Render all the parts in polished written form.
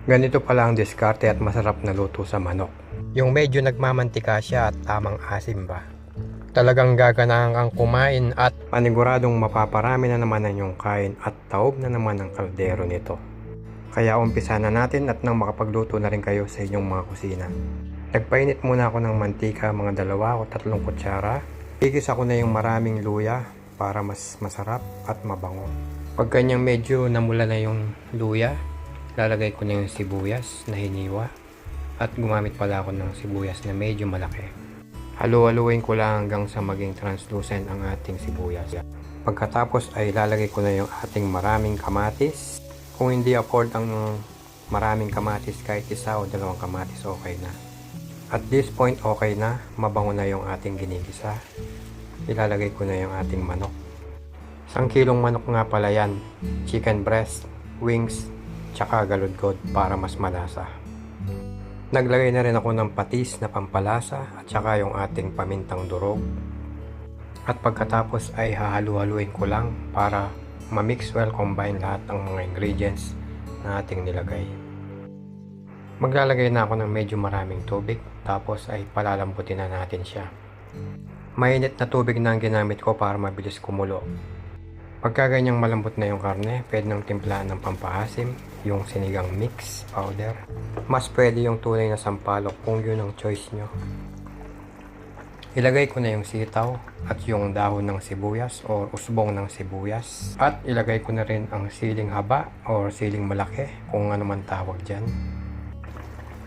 Ganito pala ang diskarte at masarap na luto sa manok. Yung medyo nagmamantika siya at tamang asim ba. Talagang gaganahan kang kumain at paniguradong mapaparami na naman ang iyong kain at taob na naman ang kaldero nito. Kaya umpisa na natin at nang makapagluto na rin kayo sa inyong mga kusina. Nagpainit muna ako ng mantika, mga 2 o 3 kutsara. Igis ako na yung maraming luya para mas masarap at mabango. Pag kanyang medyo namula na yung luya, lalagay ko na yung sibuyas na hiniwa at gumamit pala ako ng sibuyas na medyo malaki. Halu-haluin ko lang hanggang sa maging translucent ang ating sibuyas. Pagkatapos ay lalagay ko na yung ating maraming kamatis. Kung hindi afford ang maraming kamatis, kahit 1 o 2 kamatis okay na. At this point okay na, mabango na yung ating ginigisa. Ilalagay ko na yung ating manok. 1 kilong manok nga pala yan, chicken breast, wings, tsaka galudgod para mas malasa. Naglagay na rin ako ng patis na pampalasa at tsaka yung ating pamintang durog. At pagkatapos ay hahalu-haluin ko lang para ma-mix well combine lahat ng mga ingredients na ating nilagay. Maglalagay na ako ng medyo maraming tubig tapos ay palalambutin na natin siya. Mainit na tubig na ang ginamit ko para mabilis kumulo. Pagka ganyang malambot na yung karne, pwede nang timplahan ng pampahasim, yung sinigang mix powder. Mas pwede yung tunay na sampalok kung yun ang choice nyo. Ilagay ko na yung sitaw at yung dahon ng sibuyas o usbong ng sibuyas. At ilagay ko na rin ang siling haba o siling malaki kung ano man tawag dyan.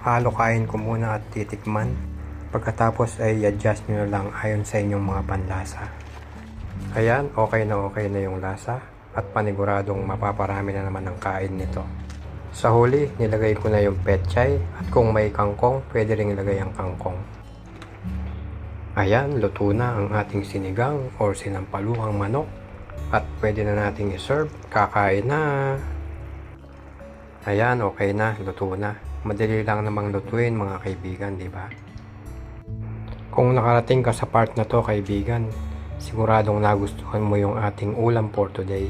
Halo-kain ko muna at titikman. Pagkatapos ay i-adjust nyo na lang ayon sa inyong mga panlasa. Ayan, okay na yung lasa at paniguradong mapaparami na naman ang kain nito. Sa huli, nilagay ko na yung pechay at kung may kangkong, pwede rin ilagay ang kangkong. Ayan, luto na ang ating sinigang or sinampaluhang manok at pwede na nating i-serve. Kakain na! Ayan, okay na, luto na. Madali lang namang lutuin mga kaibigan, di ba? Kung nakarating ka sa part na to kaibigan, siguradong nagustuhan mo yung ating ulam for today.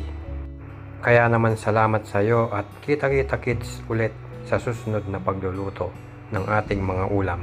Kaya naman salamat sa iyo at kita-kita kits ulit sa susunod na pagluluto ng ating mga ulam.